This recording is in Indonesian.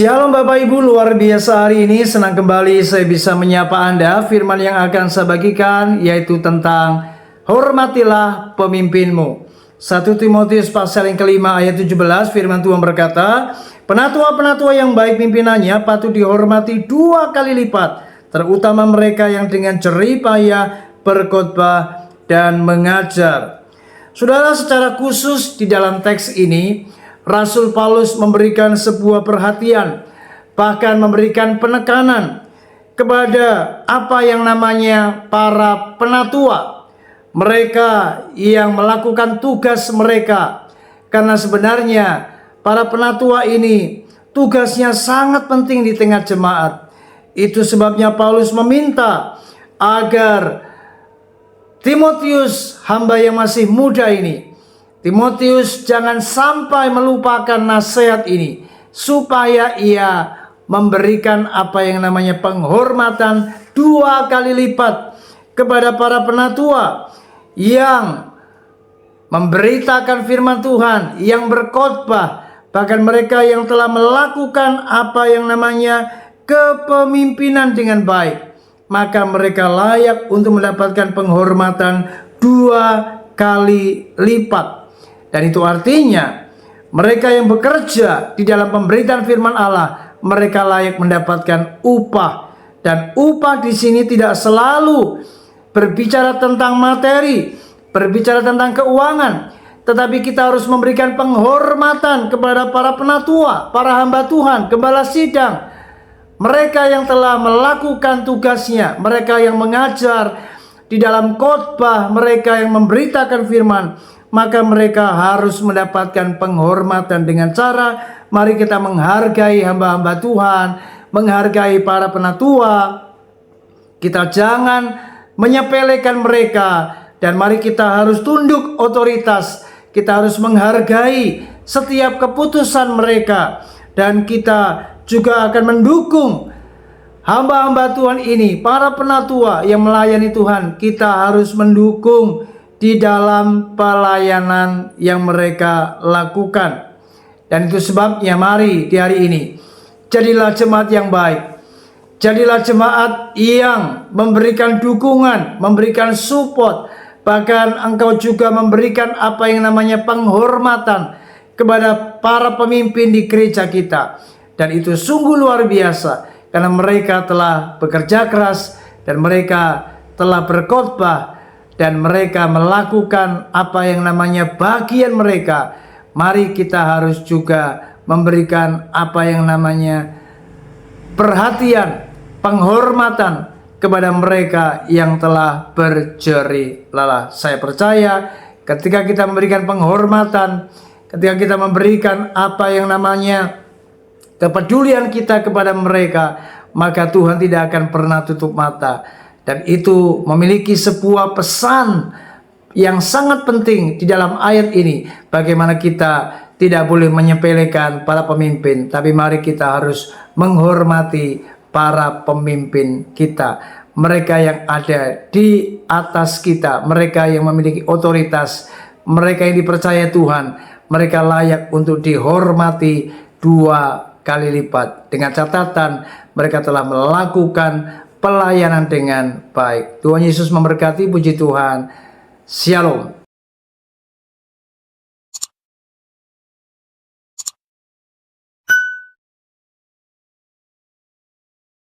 Shalom Bapak Ibu, luar biasa hari ini senang kembali saya bisa menyapa Anda. Firman yang akan saya bagikan yaitu tentang hormatilah pemimpinmu. 1 Timotius pasal yang kelima ayat 17, firman Tuhan berkata, penatua-penatua yang baik pimpinannya patut dihormati 2 kali lipat, terutama mereka yang dengan jerih payah berkhotbah dan mengajar. Saudara, secara khusus di dalam teks ini Rasul Paulus memberikan sebuah perhatian, bahkan memberikan penekanan kepada apa yang namanya para penatua, mereka yang melakukan tugas mereka. Karena sebenarnya para penatua ini tugasnya sangat penting di tengah jemaat. Itu sebabnya Paulus meminta agar Timotius, hamba yang masih muda ini, Timotius jangan sampai melupakan nasihat ini, supaya ia memberikan apa yang namanya penghormatan 2 kali lipat kepada para penatua yang memberitakan firman Tuhan, yang berkhotbah, bahkan mereka yang telah melakukan apa yang namanya kepemimpinan dengan baik. Maka mereka layak untuk mendapatkan penghormatan 2 kali lipat. Dan itu artinya mereka yang bekerja di dalam pemberitaan firman Allah, mereka layak mendapatkan upah. Dan upah di sini tidak selalu berbicara tentang materi, berbicara tentang keuangan, tetapi kita harus memberikan penghormatan kepada para penatua, para hamba Tuhan, gembala sidang, mereka yang telah melakukan tugasnya, mereka yang mengajar di dalam khotbah, mereka yang memberitakan firman. Maka mereka harus mendapatkan penghormatan dengan cara, mari kita menghargai hamba-hamba Tuhan, menghargai para penatua. Kita jangan menyepelekan mereka, dan mari kita harus tunduk otoritas. Kita harus menghargai setiap keputusan mereka, dan kita juga akan mendukung hamba-hamba Tuhan ini, para penatua yang melayani Tuhan. Kita harus mendukung di dalam pelayanan yang mereka lakukan. Dan itu sebabnya mari di hari ini, jadilah jemaat yang baik. Jadilah jemaat yang memberikan dukungan, memberikan support. Bahkan engkau juga memberikan apa yang namanya penghormatan kepada para pemimpin di gereja kita. Dan itu sungguh luar biasa, karena mereka telah bekerja keras, dan mereka telah berkhotbah, dan mereka melakukan apa yang namanya bagian mereka. Mari kita harus juga memberikan apa yang namanya perhatian, penghormatan kepada mereka yang telah berjerih lelah. Saya percaya ketika kita memberikan penghormatan, ketika kita memberikan apa yang namanya kepedulian kita kepada mereka, maka Tuhan tidak akan pernah tutup mata. Dan itu memiliki sebuah pesan yang sangat penting di dalam ayat ini. Bagaimana kita tidak boleh menyepelekan para pemimpin, tapi mari kita harus menghormati para pemimpin kita. Mereka yang ada di atas kita, mereka yang memiliki otoritas, mereka yang dipercaya Tuhan, mereka layak untuk dihormati 2 kali lipat. Dengan catatan mereka telah melakukan pelayanan dengan baik. Tuhan Yesus memberkati, puji Tuhan. Shalom.